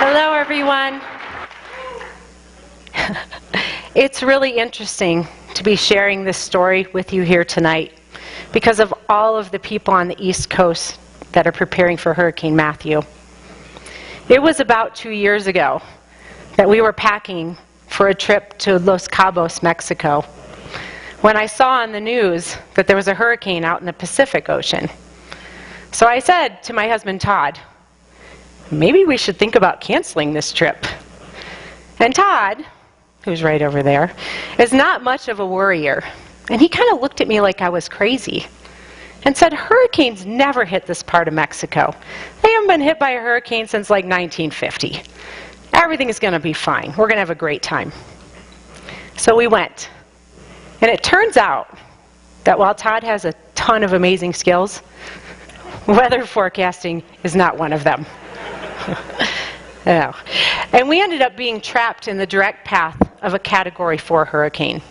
Hello, everyone. It's really interesting to be sharing this story with you here tonight because of all of the people on the East Coast that are preparing for Hurricane Matthew. It was about 2 years ago that we were packing for a trip to Los Cabos, Mexico, when I saw on the news that there was a hurricane out in the Pacific Ocean. So I said to my husband, Todd, maybe we should think about canceling this trip. And Todd, who's right over there, is not much of a worrier. And he kind of looked at me like I was crazy and said, hurricanes never hit this part of Mexico. They haven't been hit by a hurricane since like 1950. Everything is going to be fine. We're going to have a great time. So we went. And it turns out that while Todd has a ton of amazing skills, weather forecasting is not one of them. No. And we ended up being trapped in the direct path of a Category 4 hurricane.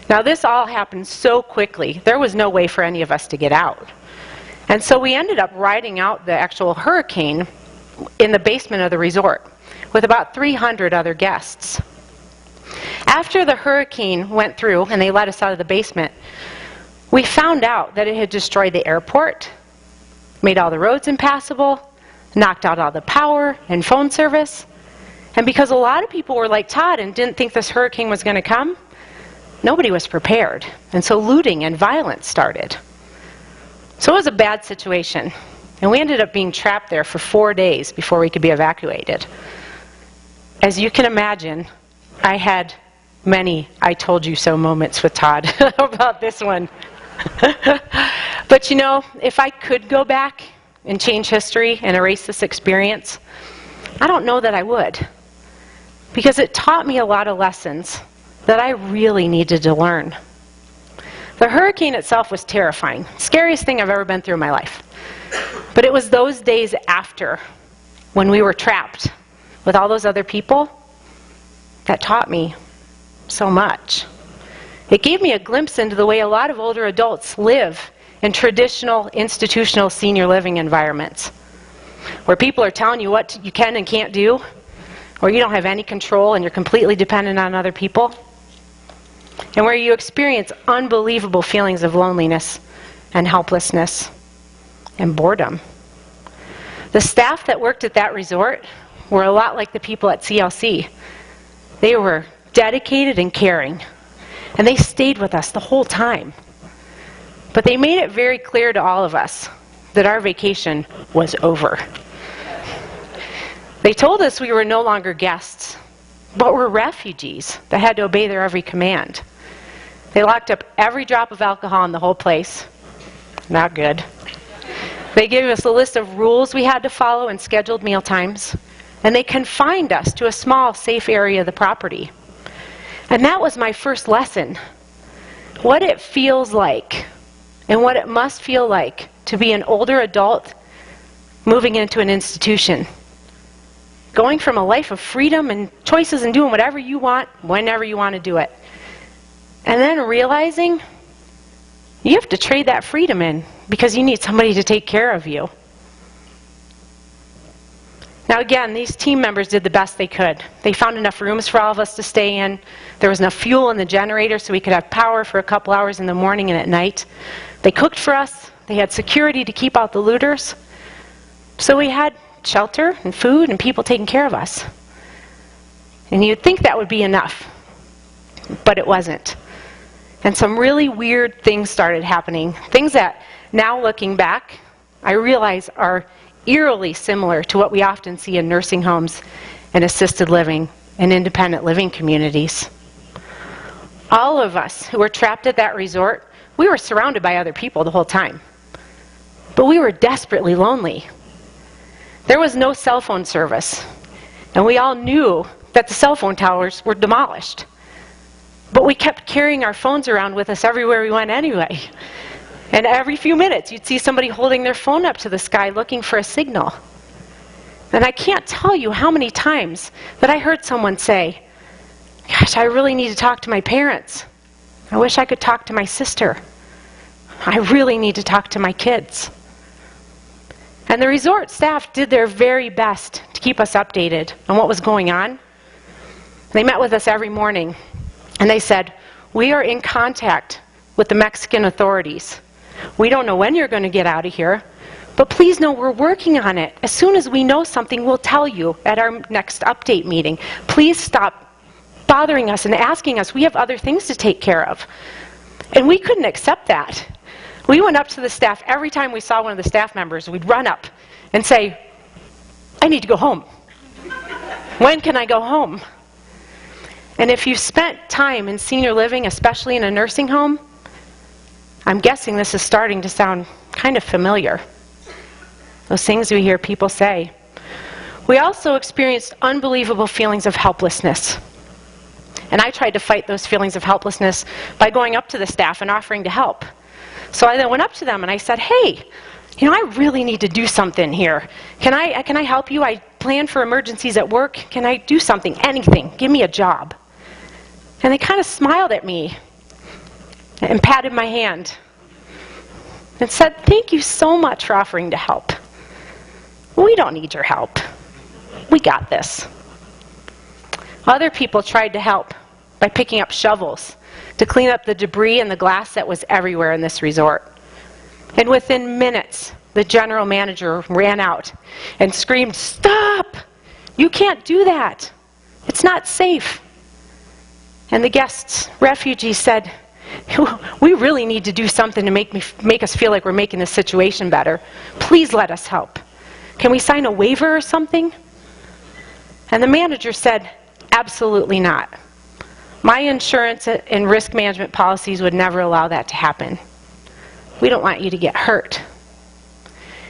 Now this all happened so quickly, there was no way for any of us to get out. And so we ended up riding out the actual hurricane in the basement of the resort with about 300 other guests. After the hurricane went through and they let us out of the basement, we found out that it had destroyed the airport, made all the roads impassable, knocked out all the power and phone service. And because a lot of people were like Todd and didn't think this hurricane was going to come, nobody was prepared. And so looting and violence started. So it was a bad situation. And we ended up being trapped there for 4 days before we could be evacuated. As you can imagine, I had many I told you so moments with Todd about this one. But you know, if I could go back and change history and erase this experience, I don't know that I would. Because it taught me a lot of lessons that I really needed to learn. The hurricane itself was terrifying. Scariest thing I've ever been through in my life. But it was those days after, when we were trapped with all those other people, that taught me so much. It gave me a glimpse into the way a lot of older adults live in traditional, institutional senior living environments, where people are telling you what you can and can't do, where you don't have any control and you're completely dependent on other people, and where you experience unbelievable feelings of loneliness and helplessness and boredom. The staff that worked at that resort were a lot like the people at CLC. They were dedicated and caring, and they stayed with us the whole time. But they made it very clear to all of us that our vacation was over. They told us we were no longer guests, but were refugees that had to obey their every command. They locked up every drop of alcohol in the whole place. Not good. They gave us a list of rules we had to follow and scheduled meal times, and they confined us to a small, safe area of the property. And that was my first lesson. What it feels like, and what it must feel like to be an older adult moving into an institution. Going from a life of freedom and choices and doing whatever you want, whenever you want to do it. And then realizing you have to trade that freedom in because you need somebody to take care of you. Now again, these team members did the best they could. They found enough rooms for all of us to stay in. There was enough fuel in the generator so we could have power for a couple hours in the morning and at night. They cooked for us. They had security to keep out the looters. So we had shelter and food and people taking care of us. And you'd think that would be enough, but it wasn't. And some really weird things started happening. Things that, now looking back, I realize are eerily similar to what we often see in nursing homes and assisted living and independent living communities. All of us who were trapped at that resort, we were surrounded by other people the whole time. But we were desperately lonely. There was no cell phone service, and we all knew that the cell phone towers were demolished. But we kept carrying our phones around with us everywhere we went anyway. And every few minutes, you'd see somebody holding their phone up to the sky looking for a signal. And I can't tell you how many times that I heard someone say, gosh, I really need to talk to my parents. I wish I could talk to my sister. I really need to talk to my kids. And the resort staff did their very best to keep us updated on what was going on. They met with us every morning, and they said, "We are in contact with the Mexican authorities. We don't know when you're going to get out of here, but please know we're working on it. As soon as we know something, we'll tell you at our next update meeting. Please stop bothering us and asking us. We have other things to take care of." And we couldn't accept that. We went up to the staff. Every time we saw one of the staff members, we'd run up and say, "I need to go home. When can I go home?" And if you've spent time in senior living, especially in a nursing home, I'm guessing this is starting to sound kind of familiar. Those things we hear people say. We also experienced unbelievable feelings of helplessness. And I tried to fight those feelings of helplessness by going up to the staff and offering to help. So I then went up to them and I said, "Hey, I really need to do something here. Can I help you? I plan for emergencies at work. Can I do something? Anything. Give me a job." And they kind of smiled at me and patted my hand and said, "Thank you so much for offering to help. We don't need your help. We got this." Other people tried to help by picking up shovels to clean up the debris and the glass that was everywhere in this resort. And within minutes, the general manager ran out and screamed, "Stop! You can't do that. It's not safe." And the guests, refugees, said, "We really need to do something to make us feel like we're making this situation better. Please let us help. Can we sign a waiver or something?" And the manager said, "Absolutely not. My insurance and risk management policies would never allow that to happen. We don't want you to get hurt."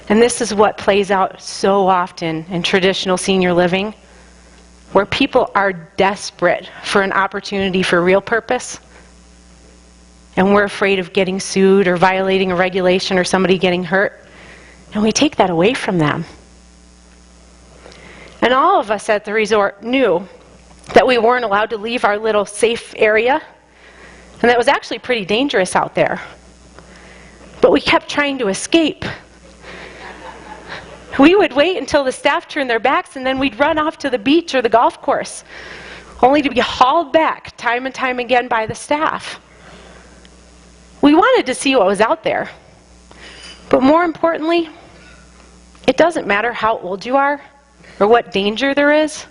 And this is what plays out so often in traditional senior living, where people are desperate for an opportunity for real purpose, and we're afraid of getting sued or violating a regulation or somebody getting hurt, and we take that away from them. And all of us at the resort knew that we weren't allowed to leave our little safe area, and that was actually pretty dangerous out there. But we kept trying to escape. We would wait until the staff turned their backs, and then we'd run off to the beach or the golf course, only to be hauled back time and time again by the staff. We wanted to see what was out there. But more importantly, it doesn't matter how old you are or what danger there is.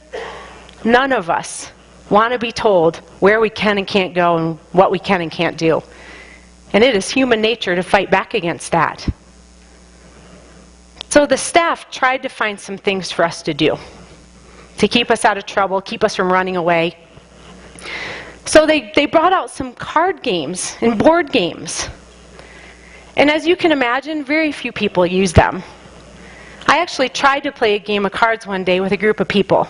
None of us want to be told where we can and can't go and what we can and can't do. And it is human nature to fight back against that. So the staff tried to find some things for us to do to keep us out of trouble, keep us from running away. So they brought out some card games and board games. And as you can imagine, very few people use them. I actually tried to play a game of cards one day with a group of people.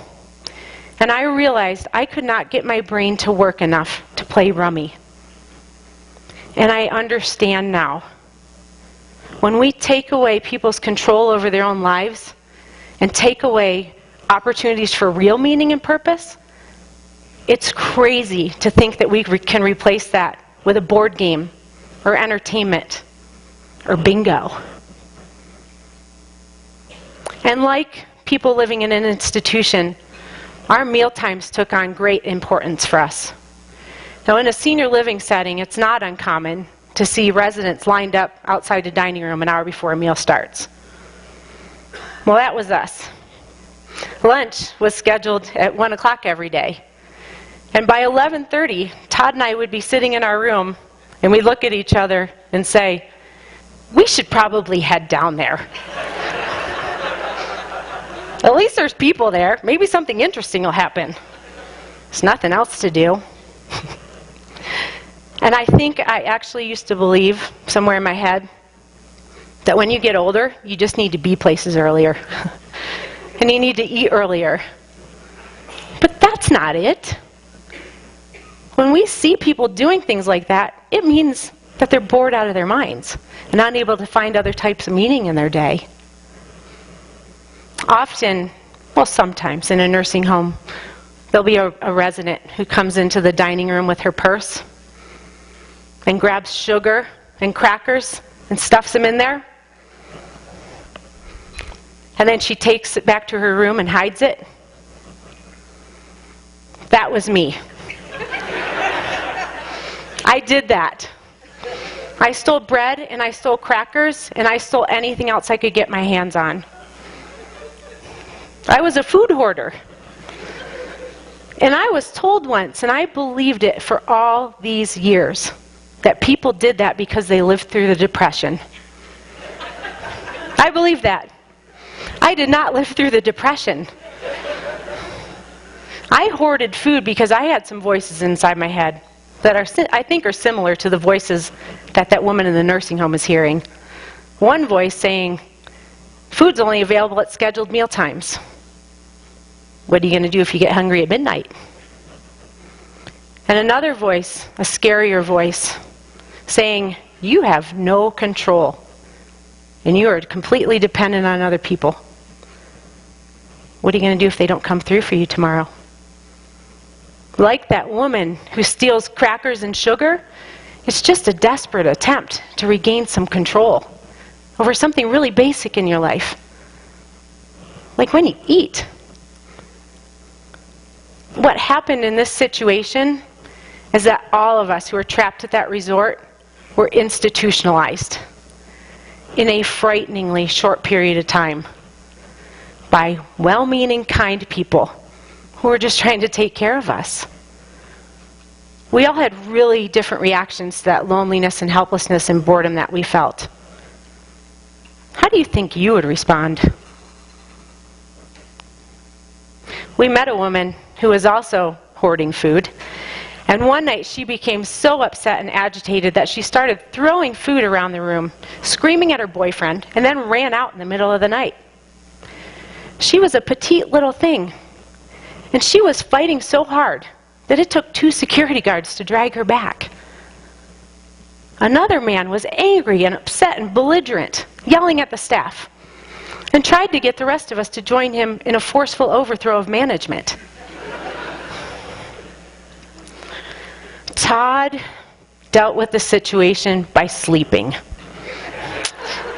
And I realized I could not get my brain to work enough to play rummy. And I understand now. When we take away people's control over their own lives and take away opportunities for real meaning and purpose, it's crazy to think that we can replace that with a board game or entertainment or bingo. And like people living in an institution, our meal times took on great importance for us. Now, in a senior living setting, it's not uncommon to see residents lined up outside the dining room an hour before a meal starts. Well, that was us. Lunch was scheduled at 1 o'clock every day. And by 11:30, Todd and I would be sitting in our room, and we'd look at each other and say, "We should probably head down there. At least there's people there. Maybe something interesting will happen. There's nothing else to do." And I think I actually used to believe, somewhere in my head, that when you get older, you just need to be places earlier. And you need to eat earlier. But that's not it. When we see people doing things like that, it means that they're bored out of their minds and unable to find other types of meaning in their day. Often, well, sometimes in a nursing home, there'll be a resident who comes into the dining room with her purse and grabs sugar and crackers and stuffs them in there. and then she takes it back to her room and hides it. That was me. I did that. I stole bread, and I stole crackers, and I stole anything else I could get my hands on. I was a food hoarder. And I was told once, and I believed it for all these years, that people did that because they lived through the Depression. I believed that. I did not live through the Depression. I hoarded food because I had some voices inside my head that I think are similar to the voices that woman in the nursing home is hearing. One voice saying, food's only available at scheduled meal times. What are you going to do if you get hungry at midnight? And another voice, a scarier voice, saying, you have no control, and you are completely dependent on other people. What are you going to do if they don't come through for you tomorrow? Like that woman who steals crackers and sugar, it's just a desperate attempt to regain some control over something really basic in your life. Like when you eat. What happened in this situation is that all of us who were trapped at that resort were institutionalized in a frighteningly short period of time by well-meaning, kind people who were just trying to take care of us. We all had really different reactions to that loneliness and helplessness and boredom that we felt. How do you think you would respond? We met a woman who was also hoarding food, and one night she became so upset and agitated that she started throwing food around the room, screaming at her boyfriend, and then ran out in the middle of the night. She was a petite little thing, and she was fighting so hard that it took 2 security guards to drag her back. Another man was angry and upset and belligerent, yelling at the staff, and tried to get the rest of us to join him in a forceful overthrow of management. Todd dealt with the situation by sleeping.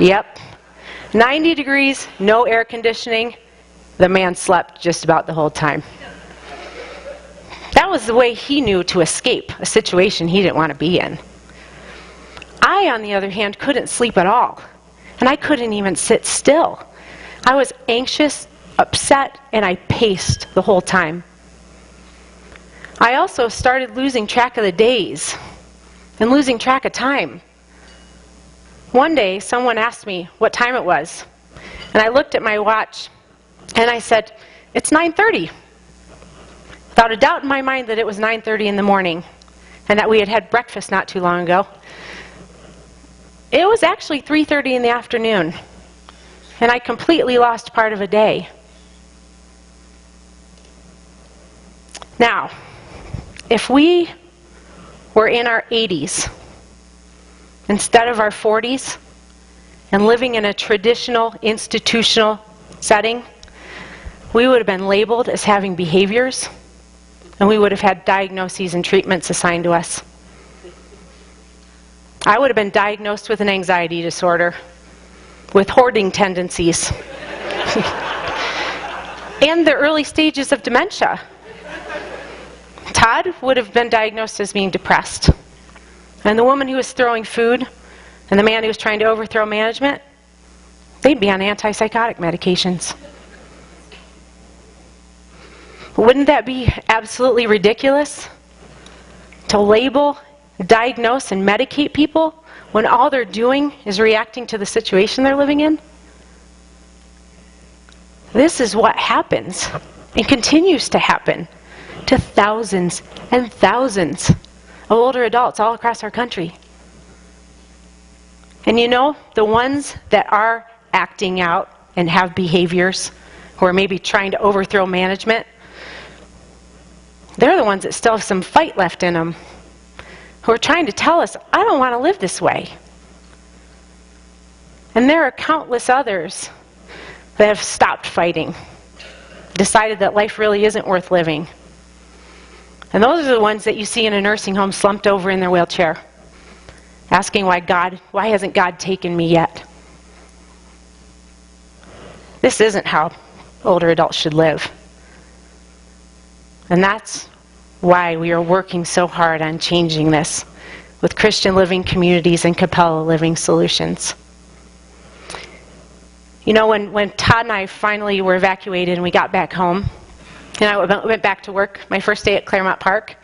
Yep. 90 degrees, no air conditioning. The man slept just about the whole time. That was the way he knew to escape a situation he didn't want to be in. I, on the other hand, couldn't sleep at all. And I couldn't even sit still. I was anxious, upset, and I paced the whole time. I also started losing track of the days and losing track of time. One day, someone asked me what time it was. And I looked at my watch and I said, it's 9:30. Without a doubt in my mind that it was 9:30 in the morning and that we had had breakfast not too long ago. It was actually 3:30 in the afternoon, and I completely lost part of a day. Now, if we were in our 80s instead of our 40s and living in a traditional institutional setting, we would have been labeled as having behaviors, and we would have had diagnoses and treatments assigned to us. I would have been diagnosed with an anxiety disorder, with hoarding tendencies, and the early stages of dementia. Todd would have been diagnosed as being depressed. And the woman who was throwing food and the man who was trying to overthrow management, they'd be on antipsychotic medications. Wouldn't that be absolutely ridiculous? To label, diagnose, and medicate people when all they're doing is reacting to the situation they're living in? This is what happens and continues to happen to thousands and thousands of older adults all across our country. And you know, the ones that are acting out and have behaviors, who are maybe trying to overthrow management, they're the ones that still have some fight left in them, who are trying to tell us, I don't want to live this way. And there are countless others that have stopped fighting, decided that life really isn't worth living. And those are the ones that you see in a nursing home slumped over in their wheelchair, asking why hasn't God taken me yet? This isn't how older adults should live. And that's why we are working so hard on changing this with Christian Living Communities and Cappella Living Solutions. You know, when Todd and I finally were evacuated and we got back home, and I went back to work, my first day at Claremont Park,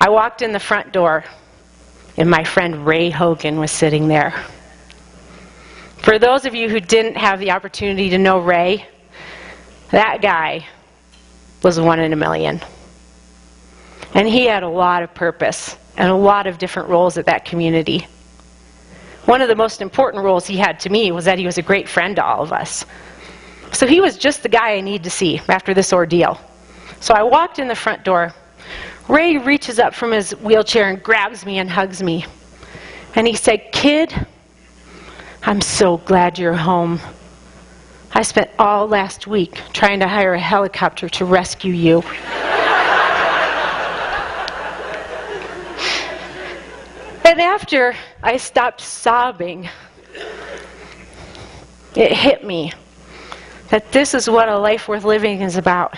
I walked in the front door, and my friend Ray Hogan was sitting there. For those of you who didn't have the opportunity to know Ray, that guy was one in a million. And he had a lot of purpose and a lot of different roles at that community. One of the most important roles he had to me was that he was a great friend to all of us. So he was just the guy I needed to see after this ordeal. So I walked in the front door. Ray reaches up from his wheelchair and grabs me and hugs me. And he said, "Kid, I'm so glad you're home. I spent all last week trying to hire a helicopter to rescue you." And after I stopped sobbing, it hit me that this is what a life worth living is about.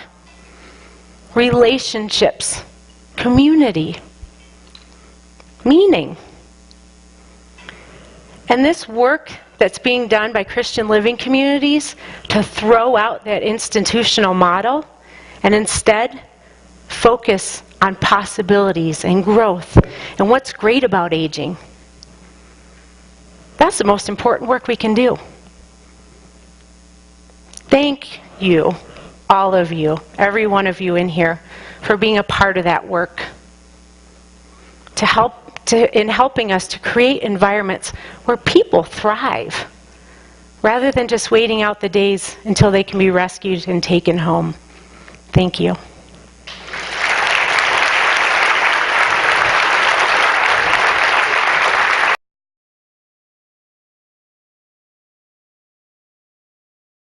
Relationships, community, meaning. And this work that's being done by Christian Living Communities to throw out that institutional model and instead focus on possibilities and growth and what's great about aging. That's the most important work we can do. Thank you, all of you, every one of you in here, for being a part of that work. In helping us to create environments where people thrive, rather than just waiting out the days until they can be rescued and taken home. Thank you.